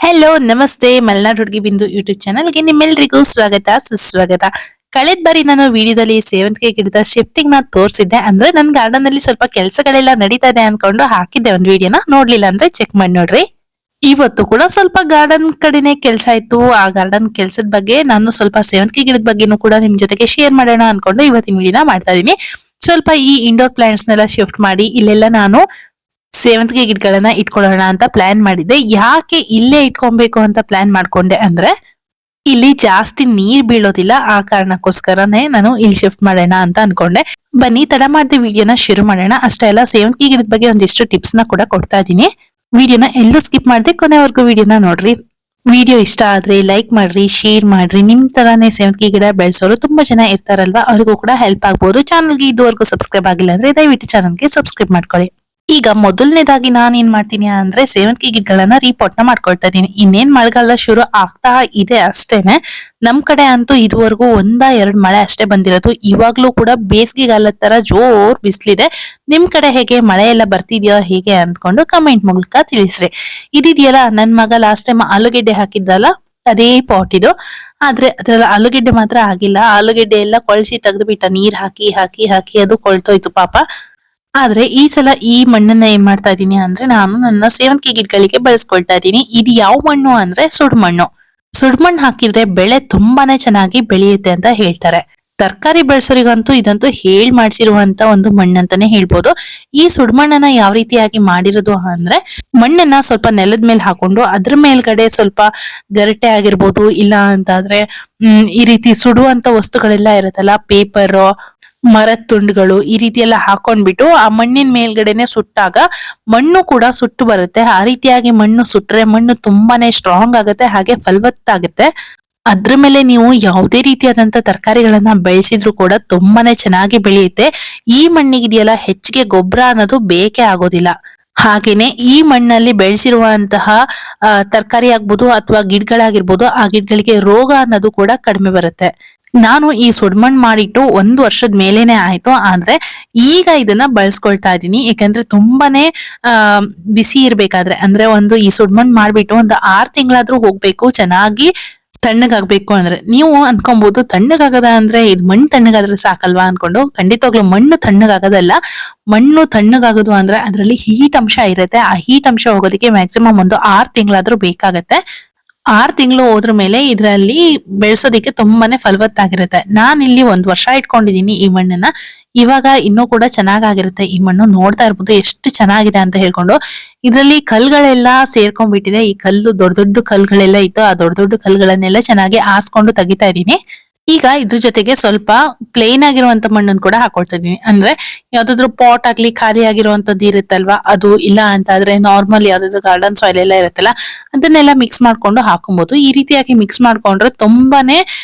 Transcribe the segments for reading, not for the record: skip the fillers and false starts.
Hello ನಮಸ್ತೆ ಮಲ್ನಾಡ್ ಹುಡುಗಿ ಬಿಂದು ಯೂಟ್ಯೂಬ್ ಚಾನಲ್ಗೆ ನಿಮ್ಮೆಲ್ಲರಿಗೂ ಸ್ವಾಗತ ಸುಸ್ವಾಗತ. ಕಳೆದ ಬಾರಿ ನಾನು ವಿಡಿಯೋದಲ್ಲಿ ಸೇವಂತಿಗೆ ಗಿಡದ ಶಿಫ್ಟಿಂಗ್ ನ ತೋರಿಸಿದ್ದೆ. ಅಂದ್ರೆ ನನ್ ಗಾರ್ಡನ್ ಅಲ್ಲಿ ಸ್ವಲ್ಪ ಕೆಲಸಗಳೆಲ್ಲ ನಡೀತಾ ಇದೆ ಅನ್ಕೊಂಡು ಹಾಕಿದ್ದೆ ಒಂದು ವಿಡಿಯೋನ. ನೋಡ್ಲಿಲ್ಲ ಅಂದ್ರೆ ಚೆಕ್ ಮಾಡಿ ನೋಡ್ರಿ. ಇವತ್ತು ಕೂಡ ಸ್ವಲ್ಪ ಗಾರ್ಡನ್ ಕಡೆನೆ ಕೆಲಸ ಇತ್ತು. ಆ ಗಾರ್ಡನ್ ಕೆಲಸದ ಬಗ್ಗೆ ನಾನು ಸ್ವಲ್ಪ ಸೇವಂತಿಗೆ ಗಿಡದ ಬಗ್ಗೆನೂ ಕೂಡ ನಿಮ್ ಜೊತೆಗೆ ಶೇರ್ ಮಾಡೋಣ ಅನ್ಕೊಂಡು ಇವತ್ತಿನ ವಿಡಿಯೋನ ಮಾಡ್ತಾ ಇದೀನಿ. ಸ್ವಲ್ಪ ಈ ಇಂಡೋರ್ ಪ್ಲಾಂಟ್ಸ್ ನೆಲ್ಲ ಶಿಫ್ಟ್ ಮಾಡಿ ಇಲ್ಲೆಲ್ಲ ನಾನು ಸೇವಂತಿಗೆ ಗಿಡಗಳನ್ನ ಇಟ್ಕೊಳ್ಳೋಣ ಅಂತ ಪ್ಲಾನ್ ಮಾಡಿದ್ದೆ. ಯಾಕೆ ಇಲ್ಲೇ ಇಟ್ಕೊಬೇಕು ಅಂತ ಪ್ಲಾನ್ ಮಾಡ್ಕೊಂಡೆ ಅಂದ್ರೆ ಇಲ್ಲಿ ಜಾಸ್ತಿ ನೀರ್ ಬೀಳೋದಿಲ್ಲ, ಆ ಕಾರಣಕ್ಕೋಸ್ಕರನೇ ನಾನು ಇಲ್ಲಿ ಶಿಫ್ಟ್ ಮಾಡೋಣ ಅಂತ ಅನ್ಕೊಂಡೆ. ಬನ್ನಿ ತಡ ಮಾಡದೆ ವಿಡಿಯೋನ ಶುರು ಮಾಡೋಣ. ಅಷ್ಟೇ ಅಲ್ಲ, ಸೇವಂತಿಗೆ ಗಿಡದ ಬಗ್ಗೆ ಒಂದಿಷ್ಟು ಟಿಪ್ಸ್ ನ ಕೂಡ ಕೊಡ್ತಾ ಇದೀನಿ. ವಿಡಿಯೋನ ಎಲ್ಲೂ ಸ್ಕಿಪ್ ಮಾಡದೆ ಕೊನೆವರೆಗೂ ವಿಡಿಯೋನ ನೋಡ್ರಿ. ವಿಡಿಯೋ ಇಷ್ಟ ಆದ್ರೆ ಲೈಕ್ ಮಾಡ್ರಿ, ಶೇರ್ ಮಾಡ್ರಿ. ನಿಮ್ ತರಾನೇ ಸೇವಂತಿಗೆ ಗಿಡ ಬೆಳೆಸೋರು ತುಂಬಾ ಜನ ಇರ್ತಾರಲ್ವಾ, ಅವ್ರಿಗೂ ಕೂಡ ಹೆಲ್ಪ್ ಆಗ್ಬೋದು. ಚಾನಲ್ಗೆ ಇದುವರೆಗೂ ಸಬ್ಸ್ಕ್ರೈಬ್ ಆಗಿಲ್ಲ ಅಂದ್ರೆ ದಯವಿಟ್ಟು ಚಾನಲ್ಗೆ ಸಬ್ಸ್ಕ್ರೈಬ್ ಮಾಡ್ಕೊಳ್ಳಿ. ಈಗ ಮೊದಲನೇದಾಗಿ ನಾನ್ ಏನ್ ಮಾಡ್ತೀನಿ ಅಂದ್ರೆ ಸೇವಂತಿಗೆ ಗಿಡಗಳನ್ನ ರೀಪಾಟ್ ನ ಮಾಡ್ಕೊಳ್ತಾ ಇದೀನಿ. ಇನ್ನೇನ್ ಮಳೆಗಾಲ ಶುರು ಆಗ್ತಾ ಇದೆ ಅಷ್ಟೇನೆ. ನಮ್ ಕಡೆ ಅಂತೂ ಇದುವರೆಗೂ ಎರಡ್ ಮಳೆ ಅಷ್ಟೇ ಬಂದಿರೋದು. ಇವಾಗ್ಲೂ ಕೂಡ ಬೇಸಿಗೆಗಾಲದ ತರ ಜೋರ್ ಬಿಸ್ಲಿದೆ. ನಿಮ್ ಕಡೆ ಹೇಗೆ, ಮಳೆ ಎಲ್ಲ ಬರ್ತಿದ್ಯಾ ಹೇಗೆ ಅಂದ್ಕೊಂಡು ಕಮೆಂಟ್ ಮೂಲಕ ತಿಳಿಸ್ರಿ. ಇದಿದೆಯಲ್ಲ, ನನ್ ಮಗ ಲಾಸ್ಟ್ ಟೈಮ್ ಆಲೂಗೆಡ್ಡೆ ಹಾಕಿದ್ದಲ್ಲ, ಅದೇ ಪಾಟ್ ಇದು. ಆದ್ರೆ ಅದ್ರಲ್ಲಿ ಆಲೂಗೆಡ್ಡೆ ಮಾತ್ರ ಆಗಿಲ್ಲ. ಆಲೂಗೆಡ್ಡೆ ಎಲ್ಲ ಕೊಳ್ಸಿ ತೆಗೆದ್ಬಿಟ್ಟ, ನೀರ್ ಹಾಕಿ ಹಾಕಿ ಹಾಕಿ ಅದು ಕೊಳ್ತೋಯ್ತು ಪಾಪ. ಆದ್ರೆ ಈ ಸಲ ಈ ಮಣ್ಣನ್ನ ಏನ್ ಮಾಡ್ತಾ ಇದೀನಿ ಅಂದ್ರೆ ನಾನು ನನ್ನ ಸೇವಂತಿಗೆ ಗಿಡಗಳಿಗೆ ಬಳಸ್ಕೊಳ್ತಾ ಇದ್ದೀನಿ. ಇದು ಯಾವ ಮಣ್ಣು ಅಂದ್ರೆ ಸುಡ್ಮಣ್ಣು. ಸುಡ್ಮಣ್ಣು ಹಾಕಿದ್ರೆ ಬೆಳೆ ತುಂಬಾನೇ ಚೆನ್ನಾಗಿ ಬೆಳೆಯುತ್ತೆ ಅಂತ ಹೇಳ್ತಾರೆ. ತರಕಾರಿ ಬೆಳೆಸೋರಿಗಂತೂ ಇದಂತೂ ಹೇಳ್ ಮಾಡ್ಸಿರುವಂತ ಒಂದು ಮಣ್ಣಂತಾನೆ ಹೇಳ್ಬೋದು. ಈ ಸುಡ್ಮಣ್ಣನ್ನ ಯಾವ ರೀತಿಯಾಗಿ ಮಾಡಿರೋದು ಅಂದ್ರೆ ಮಣ್ಣನ್ನ ಸ್ವಲ್ಪ ನೆಲದ ಮೇಲೆ ಹಾಕೊಂಡು ಅದ್ರ ಮೇಲ್ಗಡೆ ಸ್ವಲ್ಪ ಗರಿಟೆ ಆಗಿರ್ಬೋದು, ಇಲ್ಲ ಅಂತಾದ್ರೆ ಈ ರೀತಿ ಸುಡುವಂತ ವಸ್ತುಗಳೆಲ್ಲ ಇರುತ್ತಲ್ಲ, ಪೇಪರ್, ಮರದ ತುಂಡುಗಳು, ಈ ರೀತಿ ಎಲ್ಲ ಹಾಕೊಂಡ್ಬಿಟ್ಟು ಆ ಮಣ್ಣಿನ ಮೇಲ್ಗಡೆನೆ ಸುಟ್ಟಾಗ ಮಣ್ಣು ಕೂಡ ಸುಟ್ಟು ಬರುತ್ತೆ. ಆ ರೀತಿಯಾಗಿ ಮಣ್ಣು ಸುಟ್ರೆ ಮಣ್ಣು ತುಂಬಾನೇ ಸ್ಟ್ರಾಂಗ್ ಆಗುತ್ತೆ, ಹಾಗೆ ಫಲವತ್ತಾಗುತ್ತೆ. ಅದ್ರ ಮೇಲೆ ನೀವು ಯಾವುದೇ ರೀತಿಯಾದಂತ ತರಕಾರಿಗಳನ್ನ ಬೆಳೆಸಿದ್ರು ಕೂಡ ತುಂಬಾನೇ ಚೆನ್ನಾಗಿ ಬೆಳೆಯುತ್ತೆ. ಈ ಮಣ್ಣಿಗಿದೆಯಲ್ಲ, ಹೆಚ್ಚಿಗೆ ಗೊಬ್ಬರ ಅನ್ನೋದು ಬೇಕೇ ಆಗೋದಿಲ್ಲ. ಹಾಗೇನೆ ಈ ಮಣ್ಣಲ್ಲಿ ಬೆಳೆಸಿರುವಂತಹ ತರಕಾರಿ ಆಗ್ಬೋದು ಅಥವಾ ಗಿಡಗಳಾಗಿರ್ಬೋದು, ಆ ಗಿಡಗಳಿಗೆ ರೋಗ ಅನ್ನೋದು ಕೂಡ ಕಡಿಮೆ ಬರುತ್ತೆ. ನಾನು ಈ ಸುಡ್ಮಣ್ ಮಾಡಿಟ್ಟು 1 ವರ್ಷದ ಮೇಲೇನೆ ಆಯ್ತು. ಆದ್ರೆ ಈಗ ಇದನ್ನ ಬಳಸ್ಕೊಳ್ತಾ ಇದ್ದೀನಿ. ಯಾಕಂದ್ರೆ ತುಂಬಾನೇ ಬಿಸಿ ಇರ್ಬೇಕಾದ್ರೆ, ಅಂದ್ರೆ ಈ ಸುಡ್ಮಣ್ ಮಾಡ್ಬಿಟ್ಟು 6 ತಿಂಗಳಾದ್ರೂ ಹೋಗ್ಬೇಕು ಚೆನ್ನಾಗಿ ತಣ್ಣಗಾಗ್ಬೇಕು. ಅಂದ್ರೆ ನೀವು ಅನ್ಕೊಬಹುದು ತಣ್ಣಗಾಗದ ಅಂದ್ರೆ ಇದು ಮಣ್ಣು ತಣ್ಣಗಾದ್ರೆ ಸಾಕಲ್ವಾ ಅನ್ಕೊಂಡು. ಖಂಡಿತವಾಗ್ಲೂ ಮಣ್ಣು ತಣ್ಣಗಾಗೋದಲ್ಲ. ಮಣ್ಣು ತಣ್ಣಗಾಗೋದು ಅಂದ್ರೆ ಅದ್ರಲ್ಲಿ ಹೀಟ್ ಅಂಶ ಇರುತ್ತೆ. ಆ ಹೀಟ್ ಅಂಶ ಹೋಗೋದಕ್ಕೆ ಮ್ಯಾಕ್ಸಿಮಮ್ 6 ತಿಂಗಳಾದ್ರೂ ಬೇಕಾಗತ್ತೆ. 6 ತಿಂಗಳು ಹೋದ್ರ ಮೇಲೆ ಇದರಲ್ಲಿ ಬೆಳೆಸೋದಿಕ್ಕೆ ತುಂಬಾನೇ ಫಲವತ್ತಾಗಿರುತ್ತೆ. ನಾನ್ ಇಲ್ಲಿ 1 ವರ್ಷ ಇಟ್ಕೊಂಡಿದೀನಿ ಈ ಮಣ್ಣನ್ನ. ಇವಾಗ ಇನ್ನೂ ಕೂಡ ಚೆನ್ನಾಗಿರುತ್ತೆ ಈ ಮಣ್ಣು. ನೋಡ್ತಾ ಇರ್ಬೋದು ಎಷ್ಟು ಚೆನ್ನಾಗಿದೆ ಅಂತ ಹೇಳ್ಕೊಂಡು. ಇದ್ರಲ್ಲಿ ಕಲ್ಗಳೆಲ್ಲ ಸೇರ್ಕೊಂಡ್ಬಿಟ್ಟಿದೆ. ಈ ಕಲ್ಲು ದೊಡ್ಡ ದೊಡ್ಡ ಕಲ್ಗಳೆಲ್ಲ ಇತ್ತು. ಆ ದೊಡ್ಡ ದೊಡ್ಡ ಕಲ್ಗಳನ್ನೆಲ್ಲ ಚೆನ್ನಾಗಿ ಆರ್ಸ್ಕೊಂಡು ತೆಗಿತಾ ಇದೀನಿ. ಈಗ ಇದ್ರ ಜೊತೆಗೆ ಸ್ವಲ್ಪ ಪ್ಲೇನ್ ಆಗಿರುವಂತ ಮಣ್ಣನ್ನು ಕೂಡ ಹಾಕೊಳ್ತಾ ಇದೀನಿ. ಅಂದ್ರೆ ಯಾವ್ದಾದ್ರು ಪಾಟ್ ಆಗ್ಲಿ ಖಾಲಿ ಆಗಿರುವಂತದ್ದು ಇರುತ್ತಲ್ವಾ, ಅದು ಇಲ್ಲ ಅಂತ ಆದ್ರೆ ನಾರ್ಮಲ್ ಯಾವ್ದಾದ್ರು ಗಾರ್ಡನ್ ಸಾಯಿಲ್ ಎಲ್ಲ ಇರುತ್ತಲ್ಲ, ಅದನ್ನೆಲ್ಲ ಮಿಕ್ಸ್ ಮಾಡ್ಕೊಂಡು ಹಾಕೊಬಹುದು. ಈ ರೀತಿಯಾಗಿ ಮಿಕ್ಸ್ ಮಾಡ್ಕೊಂಡ್ರೆ ತುಂಬಾನೇ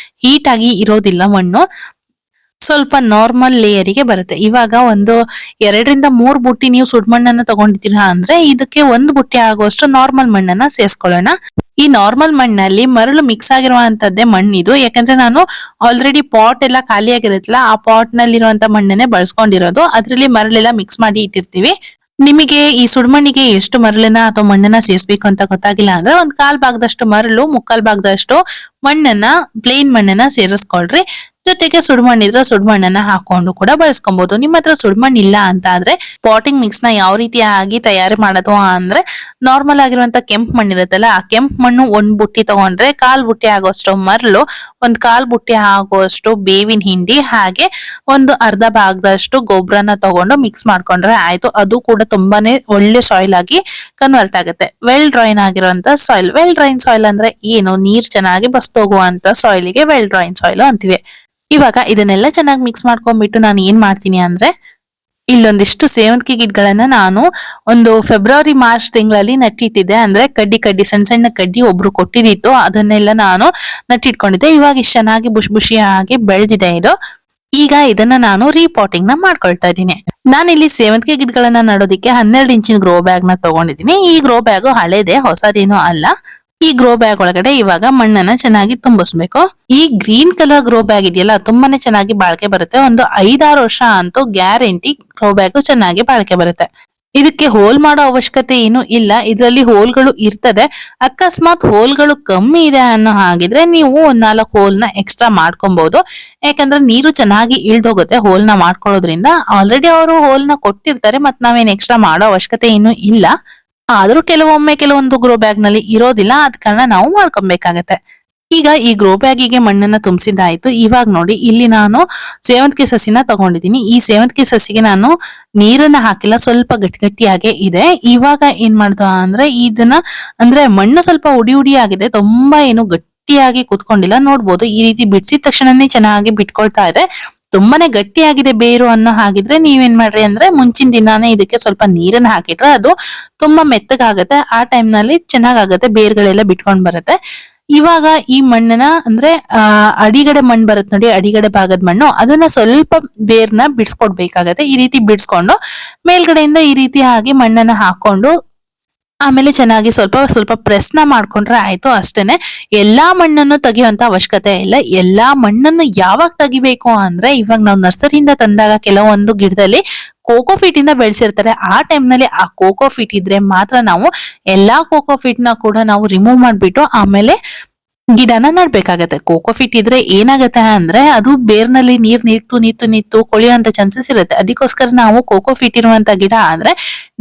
ಹೀಟ್ ಆಗಿ ಇರೋದಿಲ್ಲ ಮಣ್ಣು, ಸ್ವಲ್ಪ ನಾರ್ಮಲ್ ಲೇಯರಿಗೆ ಬರುತ್ತೆ. ಇವಾಗ 2 ರಿಂದ 3 ಬುಟ್ಟಿ ನೀವು ಸುಡ್ಮಣ್ಣನ್ನ ತಗೊಂಡಿದ್ದೀರಾ ಅಂದ್ರೆ ಇದಕ್ಕೆ 1 ಬುಟ್ಟಿ ಆಗುವಷ್ಟು ನಾರ್ಮಲ್ ಮಣ್ಣನ್ನ ಸೇರ್ಸ್ಕೊಳ್ಳೋಣ. ಈ ನಾರ್ಮಲ್ ಮಣ್ಣಲ್ಲಿ ಮರಳು ಮಿಕ್ಸ್ ಆಗಿರುವಂತದ್ದೇ ಮಣ್ಣಿದು. ಯಾಕಂದ್ರೆ ನಾನು ಆಲ್ರೆಡಿ ಪಾಟ್ ಎಲ್ಲ ಖಾಲಿ ಆಗಿರುತ್ತಲ್ಲ, ಆ ಪಾಟ್ ನಲ್ಲಿರುವಂತ ಮಣ್ಣನ್ನೇ ಬಳಸ್ಕೊಂಡಿರೋದು. ಅದ್ರಲ್ಲಿ ಮರಳೆಲ್ಲ ಮಿಕ್ಸ್ ಮಾಡಿ ಇಟ್ಟಿರ್ತೀವಿ. ನಿಮಗೆ ಈ ಸುಡ್ಮಣ್ಣಿಗೆ ಎಷ್ಟು ಮರಳನ್ನ ಅಥವಾ ಮಣ್ಣನ್ನ ಸೇರಿಸಬೇಕು ಅಂತ ಗೊತ್ತಾಗಿಲ್ಲ ಅಂದ್ರೆ 1/4 ಭಾಗದಷ್ಟು ಮರಳು, 3/4 ಭಾಗದಷ್ಟು ಮಣ್ಣನ್ನ, ಪ್ಲೇನ್ ಮಣ್ಣನ್ನ ಸೇರಿಸ್ಕೊಳ್ರಿ. ಜೊತೆಗೆ ಸುಡ್ಮಣ್ಣಿದ್ರೆ ಸುಡ್ಮಣ್ಣನ್ನ ಹಾಕೊಂಡು ಕೂಡ ಬಳಸ್ಕೊಬಹುದು. ನಿಮ್ಮ ಹತ್ರ ಸುಡ್ಮಣ್ಣು ಇಲ್ಲ ಅಂತ ಆದ್ರೆ ಪಾಟಿಂಗ್ ಮಿಕ್ಸ್ ನ ಯಾವ ರೀತಿಯಾಗಿ ತಯಾರಿ ಮಾಡೋದು ಅಂದ್ರೆ ನಾರ್ಮಲ್ ಆಗಿರುವಂತ ಕೆಂಪು ಮಣ್ಣು ಇರುತ್ತಲ್ಲ, ಆ ಕೆಂಪು ಮಣ್ಣು 1 ಬುಟ್ಟಿ ತಗೊಂಡ್ರೆ 1/4 ಬುಟ್ಟಿ ಆಗುವಷ್ಟು ಮರಳು, 1/4 ಬುಟ್ಟಿ ಆಗುವಷ್ಟು ಬೇವಿನ ಹಿಂಡಿ, ಹಾಗೆ ಅರ್ಧ ಭಾಗದಷ್ಟು ಗೊಬ್ಬರನ ತಗೊಂಡು ಮಿಕ್ಸ್ ಮಾಡ್ಕೊಂಡ್ರೆ ಆಯ್ತು. ಅದು ಕೂಡ ತುಂಬಾನೇ ಒಳ್ಳೆ ಸಾಯಿಲ್ ಆಗಿ ಕನ್ವರ್ಟ್ ಆಗುತ್ತೆ. ವೆಲ್ ಡ್ರೈನ್ ಆಗಿರುವಂತ ಸಾಯಿಲ್. ವೆಲ್ ಡ್ರೈನ್ ಸಾಯಿಲ್ ಅಂದ್ರೆ ಏನು, ನೀರ್ ಚೆನ್ನಾಗಿ ಬಸ್ತೋಗುವಂತ ಸಾಯಿಲ್ಗೆ ವೆಲ್ ಡ್ರೈನ್ ಸಾಯಿಲ್ ಅಂತೀವಿ. ಇವಾಗ ಇದನ್ನೆಲ್ಲ ಚೆನ್ನಾಗಿ ಮಿಕ್ಸ್ ಮಾಡ್ಕೊಂಡ್ಬಿಟ್ಟು ನಾನು ಏನ್ ಮಾಡ್ತೀನಿ ಅಂದ್ರೆ ಇಲ್ಲೊಂದಿಷ್ಟು ಸೇವಂತಿಗೆ ಗಿಡಗಳನ್ನ ನಾನು ಫೆಬ್ರವರಿ ಮಾರ್ಚ್ ತಿಂಗಳಲ್ಲಿ ನಟ್ಟಿಟ್ಟಿದ್ದೆ. ಅಂದ್ರೆ ಕಡ್ಡಿ ಸಣ್ಣ ಸಣ್ಣ ಕಡ್ಡಿ ಒಬ್ರು ಕೊಟ್ಟಿದ್ದಿತ್ತು, ಅದನ್ನೆಲ್ಲ ನಾನು ನಟ್ಟಿಟ್ಕೊಂಡಿದ್ದೆ. ಇವಾಗ ಇಷ್ಟು ಚೆನ್ನಾಗಿ ಬುಷಿಯಾಗಿ ಬೆಳೆದಿದೆ ಇದು. ಈಗ ಇದನ್ನ ನಾನು ರೀಪಾಟಿಂಗ್ ನ ಮಾಡ್ಕೊಳ್ತಾ ಇದ್ದೀನಿ. ನಾನಿಲ್ಲಿ ಸೇವಂತಿಗೆ ಗಿಡಗಳನ್ನ ನಡೋದಿಕ್ಕೆ 12 ಇಂಚಿನ ಗ್ರೋ ಬ್ಯಾಗ್ ನ ತಗೊಂಡಿದ್ದೀನಿ. ಈ ಗ್ರೋ ಬ್ಯಾಗ್ ಹಳೇದೆ, ಹೊಸದೇನೋ ಅಲ್ಲ. ಈ ಗ್ರೋ ಬ್ಯಾಗ್ ಒಳಗಡೆ ಇವಾಗ ಮಣ್ಣನ್ನ ಚೆನ್ನಾಗಿ ತುಂಬಿಸ್ಬೇಕು. ಈ ಗ್ರೀನ್ ಕಲರ್ ಗ್ರೋ ಬ್ಯಾಗ್ ಇದೆಯಲ್ಲ, ತುಂಬಾನೇ ಚೆನ್ನಾಗಿ ಬಾಳಿಕೆ ಬರುತ್ತೆ. 5-6 ವರ್ಷ ಅಂತೂ ಗ್ಯಾರಂಟಿ ಗ್ರೋ ಬ್ಯಾಗ್ ಚೆನ್ನಾಗಿ ಬಾಳಿಕೆ ಬರುತ್ತೆ. ಇದಕ್ಕೆ ಹೋಲ್ ಮಾಡೋ ಅವಶ್ಯಕತೆ ಏನು ಇಲ್ಲ, ಇದರಲ್ಲಿ ಹೋಲ್ಗಳು ಇರ್ತದೆ. ಅಕಸ್ಮಾತ್ ಹೋಲ್ಗಳು ಕಮ್ಮಿ ಇದೆ ಅನ್ನೋ ಹಾಗಿದ್ರೆ ನೀವು ಒಂದ್ 4 ಹೋಲ್ನ ಎಕ್ಸ್ಟ್ರಾ ಮಾಡ್ಕೊಬಹುದು. ಯಾಕಂದ್ರೆ ನೀರು ಚೆನ್ನಾಗಿ ಇಳ್ದೋಗುತ್ತೆ ಹೋಲ್ನ ಮಾಡ್ಕೊಳ್ಳೋದ್ರಿಂದ. ಆಲ್ರೆಡಿ ಅವರು ಹೋಲ್ನ ಕೊಟ್ಟಿರ್ತಾರೆ, ಮತ್ ನಾವೇನ್ ಎಕ್ಸ್ಟ್ರಾ ಮಾಡೋ ಅವಶ್ಯಕತೆ ಏನು ಇಲ್ಲ. ಆದ್ರೂ ಕೆಲವೊಮ್ಮೆ ಕೆಲವೊಂದು ಗ್ರೋ ಬ್ಯಾಗ್ ನಲ್ಲಿ ಇರೋದಿಲ್ಲ, ಅದ್ ಕಾರಣ ನಾವು ಮಾಡ್ಕೊಬೇಕಾಗತ್ತೆ. ಈಗ ಈ ಗ್ರೋ ಬ್ಯಾಗಿಗೆ ಮಣ್ಣನ್ನ ತುಂಬಿಸಿದ್ದಾಯ್ತು. ಇವಾಗ ನೋಡಿ, ಇಲ್ಲಿ ನಾನು ಸೇವಂತಿಗೆ ಸಸಿನ ತಗೊಂಡಿದ್ದೀನಿ. ಈ ಸೇವಂತಿಗೆ ಸಸಿಗೆ ನಾನು ನೀರನ್ನ ಹಾಕಿಲ್ಲ, ಸ್ವಲ್ಪ ಗಟ್ಟಿ ಗಟ್ಟಿಯಾಗೆ ಇದೆ. ಇವಾಗ ಏನ್ ಮಾಡ್ದ ಅಂದ್ರೆ ಇದನ್ನ, ಅಂದ್ರೆ ಮಣ್ಣು ಸ್ವಲ್ಪ ಉಡಿ ಉಡಿ ಆಗಿದೆ, ತುಂಬಾ ಏನು ಗಟ್ಟಿಯಾಗಿ ಕುತ್ಕೊಂಡಿಲ್ಲ. ನೋಡ್ಬೋದು, ಈ ರೀತಿ ಬಿಡ್ಸಿದ ತಕ್ಷಣನೇ ಚೆನ್ನಾಗಿ ಬಿಟ್ಕೊಳ್ತಾ ಇದೆ. ತುಂಬಾನೇ ಗಟ್ಟಿಯಾಗಿದೆ ಬೇರು ಅನ್ನೋ ಹಾಗಿದ್ರೆ ನೀವೇನ್ ಮಾಡ್ರಿ ಅಂದ್ರೆ ಮುಂಚಿನ ದಿನಾನೇ ಇದಕ್ಕೆ ಸ್ವಲ್ಪ ನೀರನ್ನ ಹಾಕಿಟ್ರೆ ಅದು ತುಂಬಾ ಮೆತ್ತಗಾಗತ್ತೆ. ಆ ಟೈಮ್ ನಲ್ಲಿ ಚೆನ್ನಾಗಾಗತ್ತೆ, ಬೇರ್ಗಳೆಲ್ಲ ಬಿಟ್ಕೊಂಡ್ ಬರುತ್ತೆ. ಇವಾಗ ಈ ಮಣ್ಣನ್ನ, ಅಂದ್ರೆ ಅಡಿಗಡೆ ಮಣ್ಣು ಬರುತ್ತೆ ನೋಡಿ, ಅಡಿಗಡೆ ಭಾಗದ ಮಣ್ಣು, ಅದನ್ನ ಸ್ವಲ್ಪ ಬೇರ್ನ ಬಿಡಿಸ್ಕೊಡ್ಬೇಕಾಗತ್ತೆ. ಈ ರೀತಿ ಬಿಡಿಸ್ಕೊಂಡು ಮೇಲ್ಗಡೆಯಿಂದ ಈ ರೀತಿ ಆಗಿ ಮಣ್ಣನ್ನ ಹಾಕೊಂಡು ಆಮೇಲೆ ಚೆನ್ನಾಗಿ ಸ್ವಲ್ಪ ಸ್ವಲ್ಪ ಪ್ರೆಸ್ನ ಮಾಡ್ಕೊಂಡ್ರೆ ಆಯ್ತು, ಅಷ್ಟೇನೆ. ಎಲ್ಲಾ ಮಣ್ಣನ್ನು ತೆಗೆಯುವಂತ ಅವಶ್ಯಕತೆ ಇಲ್ಲ. ಎಲ್ಲಾ ಮಣ್ಣನ್ನು ಯಾವಾಗ ತೆಗಿಬೇಕು ಅಂದ್ರೆ, ಇವಾಗ ನಾವು ನರ್ಸರಿಯಿಂದ ತಂದಾಗ ಕೆಲವೊಂದು ಗಿಡದಲ್ಲಿ ಕೋಕೋಫಿಟ್ ಇಂದ ಬೆಳೆಸಿರ್ತಾರೆ. ಆ ಟೈಮ್ ನಲ್ಲಿ ಆ ಕೋಕೋಫಿಟ್ ಇದ್ರೆ ಮಾತ್ರ ನಾವು ಎಲ್ಲಾ ಕೋಕೋಫಿಟ್ ನ ಕೂಡ ನಾವು ರಿಮೂವ್ ಮಾಡ್ಬಿಟ್ಟು ಆಮೇಲೆ ಗಿಡನ ನಡ್ಬೇಕಾಗತ್ತೆ. ಕೋಕೋಫಿಟ್ ಇದ್ರೆ ಏನಾಗತ್ತೆ ಅಂದ್ರೆ ಅದು ಬೇರ್ನಲ್ಲಿ ನೀರ್ ನಿಂತು ಕೊಳೆಯುವಂತ ಚಾನ್ಸಸ್ ಇರುತ್ತೆ. ಅದಕ್ಕೋಸ್ಕರ ನಾವು ಕೋಕೋಫಿಟ್ ಇರುವಂತ ಗಿಡ ಅಂದ್ರೆ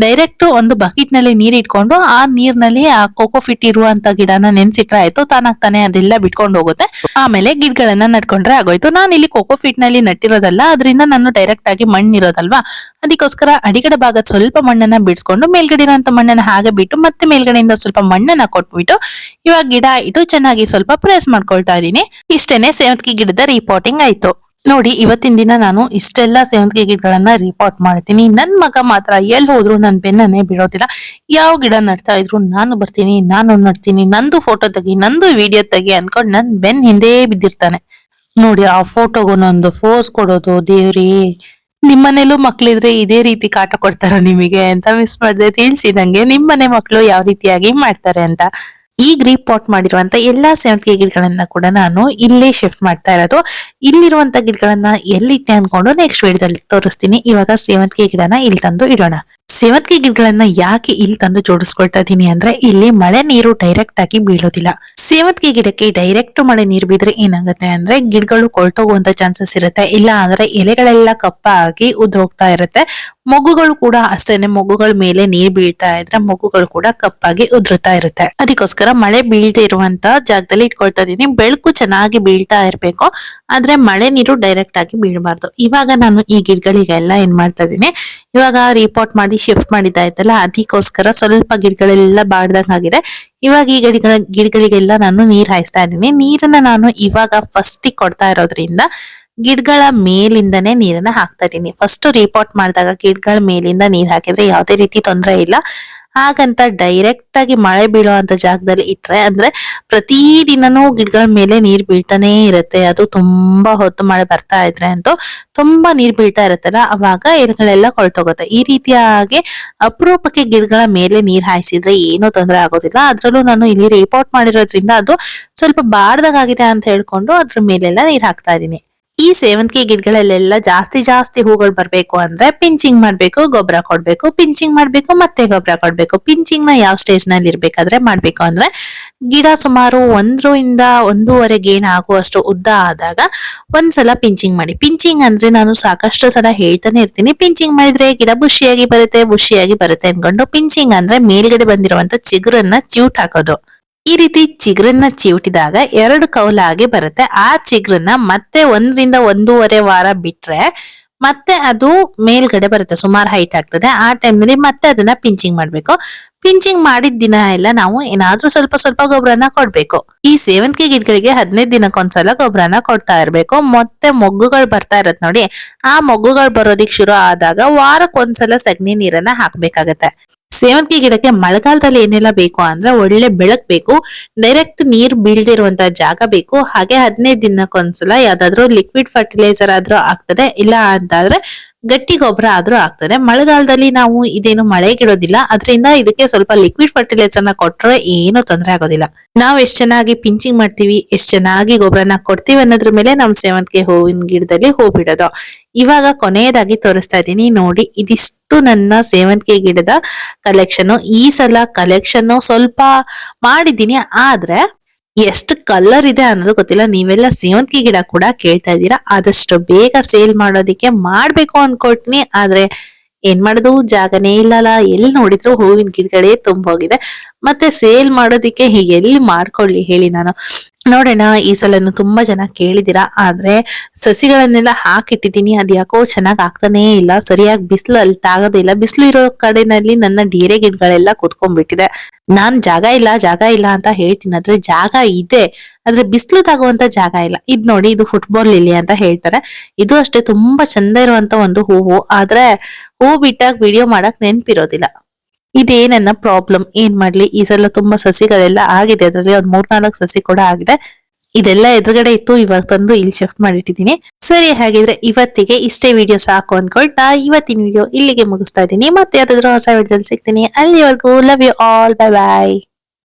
ಡೈರೆಕ್ಟ್ ಒಂದು ಬಕೆಟ್ ನಲ್ಲಿ ನೀರ್ ಇಟ್ಕೊಂಡು ಆ ನೀರ್ನಲ್ಲಿ ಆ ಕೋಕೋಫಿಟ್ ಇರುವಂತ ಗಿಡನ ನೆನ್ಸಿಟ್ರೆ ಆಯ್ತು, ತಾನಾಗ್ತಾನೆ ಅದೆಲ್ಲ ಬಿಟ್ಕೊಂಡು ಹೋಗುತ್ತೆ. ಆಮೇಲೆ ಗಿಡಗಳನ್ನ ನಡ್ಕೊಂಡ್ರೆ ಆಗೋಯ್ತು. ನಾನು ಇಲ್ಲಿ ಕೋಕೋಫಿಟ್ ನಲ್ಲಿ ನಟ್ಟಿರೋದಲ್ಲ, ಅದರಿಂದ ನಾನು ಡೈರೆಕ್ಟ್ ಆಗಿ ಮಣ್ಣಿರೋದಲ್ವಾ, ಅದಕ್ಕೋಸ್ಕರ ಅಡಿಗಡೆ ಭಾಗದ ಸ್ವಲ್ಪ ಮಣ್ಣನ್ನ ಬಿಡಿಸ್ಕೊಂಡು ಮೇಲ್ಗಡೆ ಇರುವಂತ ಮಣ್ಣನ್ನ ಹಾಗೆ ಬಿಟ್ಟು ಮತ್ತೆ ಮೇಲ್ಗಡೆಯಿಂದ ಸ್ವಲ್ಪ ಮಣ್ಣನ್ನ ಕೊಟ್ಬಿಟ್ಟು ಇವಾಗ ಗಿಡ ಇಟ್ಟು ಚೆನ್ನಾಗಿ ಸ್ವಲ್ಪ ಪ್ರೆಸ್ ಮಾಡ್ಕೊಳ್ತಾ ಇದೀನಿ. ಇಷ್ಟೇನೆ ಸೇವಂತಿಗೆ ಗಿಡದ ರಿಪೋರ್ಟಿಂಗ್ ಆಯ್ತು. ನೋಡಿ, ಇವತ್ತಿನ ದಿನ ನಾನು ಇಷ್ಟೆಲ್ಲಾ ಸೇವಂತಿಗೆ ಗಿಡಗಳನ್ನ ರಿಪೋರ್ಟ್ ಮಾಡ್ತೀನಿ. ನನ್ ಮಗ ಮಾತ್ರ ಎಲ್ಲಿ ಹೋದ್ರು ನನ್ ಬೆನ್ನನ್ನೇ ಬಿಡೋದಿಲ್ಲ. ಯಾವ ಗಿಡ ನಡ್ತಾ ಇದ್ರು ನಾನು ಬರ್ತೀನಿ, ನಾನು ನಡ್ತೀನಿ, ನಂದು ಫೋಟೋ ತೆಗಿ, ನಂದು ವಿಡಿಯೋ ತೆಗಿ ಅನ್ಕೊಂಡ್ ನನ್ ಬೆನ್ ಹಿಂದೆ ಬಿದ್ದಿರ್ತಾನೆ. ನೋಡಿ, ಆ ಫೋಟೋಗೂ ನಂದು ಫೋಸ್ ಕೊಡೋದು, ದೇವ್ರಿ. ನಿಮ್ಮನೇಲೂ ಮಕ್ಳಿದ್ರೆ ಇದೇ ರೀತಿ ಕಾಟ ಕೊಡ್ತಾರ ನಿಮಗೆ ಅಂತ ಮಿಸ್ ಮಾಡ್ದೆ ತಿಳಿಸಿ ನಂಗೆ, ನಿಮ್ಮನೆ ಮಕ್ಕಳು ಯಾವ ರೀತಿಯಾಗಿ ಮಾಡ್ತಾರೆ ಅಂತ. ಈಗ ರೀಪಾಟ್ ಮಾಡಿರುವಂತ ಎಲ್ಲಾ ಸೇವಂತಿಗೆ ಗಿಡಗಳನ್ನ ಕೂಡ ನಾನು ಇಲ್ಲೇ ಶಿಫ್ಟ್ ಮಾಡ್ತಾ ಇರೋದು. ಇಲ್ಲಿರುವಂತ ಗಿಡಗಳನ್ನ ಎಲ್ಲಿಟ್ಟೆ ಅನ್ಕೊಂಡು ನೆಕ್ಸ್ಟ್ ವಿಡಿಯೋದಲ್ಲಿ ತೋರಿಸ್ತೀನಿ. ಇವಾಗ ಸೇವಂತಿಗೆ ಗಿಡನ ಇಲ್ಲಿ ತಂದು ಇಡೋಣ. ಸೇವಂತಿಗೆ ಗಿಡಗಳನ್ನ ಯಾಕೆ ಇಲ್ಲಿ ತಂದು ಜೋಡಿಸ್ಕೊಳ್ತಾ ಇದೀನಿ ಅಂದ್ರೆ, ಇಲ್ಲಿ ಮಳೆ ನೀರು ಡೈರೆಕ್ಟ್ ಆಗಿ ಬೀಳೋದಿಲ್ಲ. ಸೇವಂತಿಗೆ ಗಿಡಕ್ಕೆ ಡೈರೆಕ್ಟ್ ಮಳೆ ನೀರು ಬಿದ್ರೆ ಏನಾಗುತ್ತೆ ಅಂದ್ರೆ ಗಿಡಗಳು ಕೊಳ್ತೋಗುವಂತ ಚಾನ್ಸಸ್ ಇರುತ್ತೆ. ಇಲ್ಲ ಅಂದ್ರೆ ಎಲೆಗಳೆಲ್ಲ ಕಪ್ಪಾಗಿ ಉದ್ರೋಗ್ತಾ ಇರುತ್ತೆ. ಮೊಗ್ಗುಗಳು ಕೂಡ ಅಷ್ಟೇನೆ, ಮೊಗ್ಗುಗಳ ಮೇಲೆ ನೀರ್ ಬೀಳ್ತಾ ಇದ್ರೆ ಮೊಗ್ಗುಗಳು ಕೂಡ ಕಪ್ಪಾಗಿ ಉದುರುತ್ತಾ ಇರುತ್ತೆ. ಅದಕ್ಕೋಸ್ಕರ ಮಳೆ ಬೀಳದೆ ಇರುವಂತ ಜಾಗದಲ್ಲಿ ಇಟ್ಕೊಳ್ತಾ ಇದೀನಿ. ಬೆಳಕು ಚೆನ್ನಾಗಿ ಬೀಳ್ತಾ ಇರ್ಬೇಕು, ಆದ್ರೆ ಮಳೆ ನೀರು ಡೈರೆಕ್ಟ್ ಆಗಿ ಬೀಳಬಾರ್ದು. ಇವಾಗ ನಾನು ಈ ಗಿಡಗಳಿಗೆಲ್ಲ ಏನ್ ಮಾಡ್ತಾ ಇದೀನಿ, ಇವಾಗ ರಿಪೋರ್ಟ್ ಮಾಡಿ ಶಿಫ್ಟ್ ಮಾಡಿದ್ದಾಯ್ತಲ್ಲ, ಅದಕ್ಕೋಸ್ಕರ ಸ್ವಲ್ಪ ಗಿಡಗಳೆಲ್ಲ ಬಾಡ್ದಂಗ್ ಆಗಿದೆ. ಇವಾಗ ಈ ಗಿಡಗಳಿಗೆಲ್ಲ ನಾನು ನೀರ್ ಹಾಯಿಸ್ತಾ ಇದ್ದೀನಿ. ನೀರನ್ನ ನಾನು ಇವಾಗ ಫಸ್ಟ್ ಕೊಡ್ತಾ ಇರೋದ್ರಿಂದ ಗಿಡಗಳ ಮೇಲಿಂದನೇ ನೀರನ್ನ ಹಾಕ್ತಾ ಇದೀನಿ. ಫಸ್ಟ್ ರಿಪೋರ್ಟ್ ಮಾಡಿದಾಗ ಗಿಡಗಳ ಮೇಲಿಂದ ನೀರ್ ಹಾಕಿದ್ರೆ ಯಾವುದೇ ರೀತಿ ತೊಂದರೆ ಇಲ್ಲ. ಹಾಗಂತ ಡೈರೆಕ್ಟ್ ಆಗಿ ಮಳೆ ಬೀಳುವಂತ ಜಾಗದಲ್ಲಿ ಇಟ್ರೆ, ಅಂದ್ರೆ ಪ್ರತಿ ದಿನನೂ ಗಿಡಗಳ ಮೇಲೆ ನೀರ್ ಬೀಳ್ತಾನೆ ಇರುತ್ತೆ, ಅದು ತುಂಬಾ ಹೊತ್ತು ಮಳೆ ಬರ್ತಾ ಇದ್ರೆ ಅಂತೂ ತುಂಬಾ ನೀರ್ ಬೀಳ್ತಾ ಇರುತ್ತಲ್ಲ, ಅವಾಗ ಎಲೆಗಳೆಲ್ಲ ಕೊಳ್ತೋಗುತ್ತೆ. ಈ ರೀತಿಯಾಗಿ ಅಪರೂಪಕ್ಕೆ ಗಿಡಗಳ ಮೇಲೆ ನೀರ್ ಹಾಯಿಸಿದ್ರೆ ಏನೂ ತೊಂದರೆ ಆಗೋದಿಲ್ಲ. ಅದ್ರಲ್ಲೂ ನಾನು ಇಲ್ಲಿ ರಿಪೋರ್ಟ್ ಮಾಡಿರೋದ್ರಿಂದ ಅದು ಸ್ವಲ್ಪ ಬಾರ್ದಾಗಿದೆ ಅಂತ ಹೇಳ್ಕೊಂಡು ಅದ್ರ ಮೇಲೆಲ್ಲ ನೀರ್ ಹಾಕ್ತಾ ಇದೀನಿ. ಈ ಸೇವಂತಿಗೆ ಗಿಡಗಳಲ್ಲೆಲ್ಲ ಜಾಸ್ತಿ ಹೂಗಳು ಬರ್ಬೇಕು ಅಂದ್ರೆ ಪಿಂಚಿಂಗ್ ಮಾಡ್ಬೇಕು, ಗೊಬ್ಬರ ಕೊಡ್ಬೇಕು, ಪಿಂಚಿಂಗ್ ಮಾಡ್ಬೇಕು, ಮತ್ತೆ ಗೊಬ್ಬರ ಕೊಡ್ಬೇಕು. ಪಿಂಚಿಂಗ್ ನ ಯಾವ ಸ್ಟೇಜ್ ನಲ್ಲಿ ಇರ್ಬೇಕಾದ್ರೆ ಮಾಡ್ಬೇಕು ಅಂದ್ರೆ, ಗಿಡ ಸುಮಾರು 1.5 ಗೇಣು ಆಗುವಷ್ಟು ಉದ್ದ ಆದಾಗ ಒಂದ್ಸಲ ಪಿಂಚಿಂಗ್ ಮಾಡಿ. ಪಿಂಚಿಂಗ್ ಅಂದ್ರೆ ನಾನು ಸಾಕಷ್ಟು ಸಲ ಹೇಳ್ತಾನೆ ಇರ್ತೀನಿ, ಪಿಂಚಿಂಗ್ ಮಾಡಿದ್ರೆ ಗಿಡ ಬುಷಿಯಾಗಿ ಬರುತ್ತೆ ಅನ್ಕೊಂಡು. ಪಿಂಚಿಂಗ್ ಅಂದ್ರೆ ಮೇಲ್ಗಡೆ ಬಂದಿರುವಂತ ಚಿಗುರನ್ನ ಚಿವುಟ್ ಹಾಕೋದು. ಈ ರೀತಿ ಚಿಗುರನ್ನ ಚಿವುಟಿದಾಗ 2 ಕೌಲಾಗಿ ಬರುತ್ತೆ. ಆ ಚಿಗುರನ್ನ ಮತ್ತೆ 1 ರಿಂದ 1.5 ವಾರ ಬಿಟ್ರೆ ಮತ್ತೆ ಅದು ಮೇಲ್ಗಡೆ ಬರುತ್ತೆ, ಸುಮಾರು ಹೈಟ್ ಆಗ್ತದೆ. ಆ ಟೈಮ್ ನಲ್ಲಿ ಮತ್ತೆ ಅದನ್ನ ಪಿಂಚಿಂಗ್ ಮಾಡ್ಬೇಕು. ಪಿಂಚಿಂಗ್ ಮಾಡಿದ ದಿನ ಎಲ್ಲ ನಾವು ಏನಾದ್ರೂ ಸ್ವಲ್ಪ ಗೊಬ್ಬರನ ಕೊಡ್ಬೇಕು. ಈ ಸೇವಂತಿಗೆ ಗಿಡಗಳಿಗೆ 15 ದಿನಕ್ಕೊಂದ್ಸಲ ಗೊಬ್ಬರನ ಕೊಡ್ತಾ ಇರ್ಬೇಕು. ಮತ್ತೆ ಮೊಗ್ಗುಗಳು ಬರ್ತಾ ಇರತ್ ನೋಡಿ, ಆ ಮೊಗ್ಗುಗಳು ಬರೋದಿಕ್ ಶುರು ಆದಾಗ ವಾರಕ್ಕೊಂದ್ಸಲ ಸಗಣಿ ನೀರನ್ನ ಹಾಕ್ಬೇಕಾಗತ್ತೆ. ಸೇವಂತಿಗೆ ಗಿಡಕ್ಕೆ ಮಳೆಗಾಲದಲ್ಲಿ ಏನೆಲ್ಲ ಬೇಕು ಅಂದ್ರೆ, ಒಳ್ಳೆ ಬೆಳಕ್ ಬೇಕು, ಡೈರೆಕ್ಟ್ ನೀರ್ ಬೀಳದೆ ಇರುವಂತ ಜಾಗ ಬೇಕು, ಹಾಗೆ 15 ದಿನಕ್ಕೊಂದ್ಸಲ ಯಾವ್ದಾದ್ರು ಲಿಕ್ವಿಡ್ ಫರ್ಟಿಲೈಸರ್ ಆದ್ರೂ ಆಗ್ತದೆ, ಇಲ್ಲ ಅಂತಾದ್ರೆ ಗಟ್ಟಿ ಗೊಬ್ಬರ ಆದ್ರೂ ಆಗ್ತದೆ. ಮಳೆಗಾಲದಲ್ಲಿ ನಾವು ಇದೇನು ಮಳೆಗಿಡೋದಿಲ್ಲ, ಅದರಿಂದ ಇದಕ್ಕೆ ಸ್ವಲ್ಪ ಲಿಕ್ವಿಡ್ ಫರ್ಟಿಲೈಸರ್ ನ ಕೊಟ್ರೆ ಏನು ತೊಂದರೆ ಆಗೋದಿಲ್ಲ. ನಾವ್ ಎಷ್ಟ್ ಚೆನ್ನಾಗಿ ಪಿಂಚಿಂಗ್ ಮಾಡ್ತೀವಿ, ಎಷ್ಟ್ ಚೆನ್ನಾಗಿ ಗೊಬ್ಬರನ ಕೊಡ್ತೀವಿ ಅನ್ನೋದ್ರ ಮೇಲೆ ನಮ್ ಸೇವಂತಿಗೆ ಹೂವಿನ ಗಿಡದಲ್ಲಿ ಹೂ ಬಿಡೋದು. ಇವಾಗ ಕೊನೆಯದಾಗಿ ತೋರಿಸ್ತಾ ಇದ್ದೀನಿ ನೋಡಿ. ಇದಿಷ್ಟು ನನ್ನ ಸೇವಂತಿಗೆ ಗಿಡದ ಕಲೆಕ್ಷನ್. ಈ ಸಲ ಕಲೆಕ್ಷನ್ ಸ್ವಲ್ಪ ಮಾಡಿದ್ದೀನಿ, ಆದ್ರೆ ಎಷ್ಟು ಕಲರ್ ಇದೆ ಅನ್ನೋದು ಗೊತ್ತಿಲ್ಲ. ನೀವೆಲ್ಲ ಸೇವಂತಿಗೆ ಗಿಡ ಕೂಡ ಕೇಳ್ತಾ ಇದ್ದೀರಾ, ಆದಷ್ಟು ಬೇಗ ಸೇಲ್ ಮಾಡೋದಿಕ್ಕೆ ಮಾಡ್ಬೇಕು ಅನ್ಕೊಳ್ತೀನಿ. ಆದ್ರೆ ಏನ್ ಮಾಡೋದು, ಜಾಗನೇ ಇಲ್ಲಲ್ಲ. ಎಲ್ಲಿ ನೋಡಿದ್ರು ಹೂವಿನ ಗಿಡಗಳೇ ತುಂಬೋಗಿದೆ. ಮತ್ತೆ ಸೇಲ್ ಮಾಡೋದಿಕ್ಕೆ ಹೀಗೆ ಎಲ್ಲಿ ಮಾಡ್ಕೊಳ್ಳಿ ಹೇಳಿ ನಾನು. ನೋಡೋಣ, ಈ ಸಲನು ತುಂಬಾ ಜನ ಕೇಳಿದಿರಾ, ಆದ್ರೆ ಸಸಿಗಳನ್ನೆಲ್ಲ ಹಾಕಿಟ್ಟಿದೀನಿ. ಅದ್ ಯಾಕೋ ಚೆನ್ನಾಗ್ ಆಗ್ತಾನೇ ಇಲ್ಲ. ಸರಿಯಾಗಿ ಬಿಸಿಲು ಅಲ್ಲಿ ತಾಗೋದಿಲ್ಲ. ಬಿಸಿಲು ಇರೋ ಕಡೆನಲ್ಲಿ ನನ್ನ ಡೇರೆ ಗಿಡಗಳೆಲ್ಲ ಕುತ್ಕೊಂಡ್ಬಿಟ್ಟಿದೆ. ನಾನ್ ಜಾಗ ಇಲ್ಲ ಜಾಗ ಇಲ್ಲ ಅಂತ ಹೇಳ್ತೀನಿ, ಆದ್ರೆ ಜಾಗ ಇದೆ, ಆದ್ರೆ ಬಿಸಿಲು ತಾಗುವಂತ ಜಾಗ ಇಲ್ಲ. ಇದ್ ನೋಡಿ, ಇದು ಫುಟ್ಬಾಲ್ ಲಿಲಿ ಅಂತ ಹೇಳ್ತಾರೆ. ಇದು ಅಷ್ಟೇ ತುಂಬಾ ಚಂದ ಇರುವಂತ ಒಂದು ಹೂವು, ಆದ್ರೆ ಹೂ ಬಿಟ್ಟಾಗ ವಿಡಿಯೋ ಮಾಡಕ್ ನೆನ್ಪಿರೋದಿಲ್ಲ. ಇದೇ ನನ್ನ ಪ್ರಾಬ್ಲಮ್. ಏನ್ ಮಾಡ್ಲಿ, ಈ ಸಲ ತುಂಬಾ ಸಸಿಗಳೆಲ್ಲ ಆಗಿದೆ. ಅದ್ರಲ್ಲಿ ಒಂದ್ 3-4 ಸಸಿ ಕೂಡ ಆಗಿದೆ. ಇದೆಲ್ಲ ಎದುರುಗಡೆ ಇತ್ತು, ಇವಾಗ ತಂದು ಇಲ್ಲಿ ಶಿಫ್ಟ್ ಮಾಡಿಟ್ಟಿದ್ದೀನಿ. ಸರಿ, ಹಾಗಿದ್ರೆ ಇವತ್ತಿಗೆ ಇಷ್ಟೇ ವಿಡಿಯೋ ಸಾಕು ಅನ್ಕೊಳ್ತಾ ಇವತ್ತಿನ ವಿಡಿಯೋ ಇಲ್ಲಿಗೆ ಮುಗಿಸ್ತಾ ಇದ್ದೀನಿ. ಮತ್ತೆ ಯಾವ್ದಾದ್ರು ಹೊಸ ವಿಡಿಯೋದಲ್ಲಿ ಸಿಗ್ತೀನಿ. ಅಲ್ಲಿವರೆಗೂ love you all, bye bye.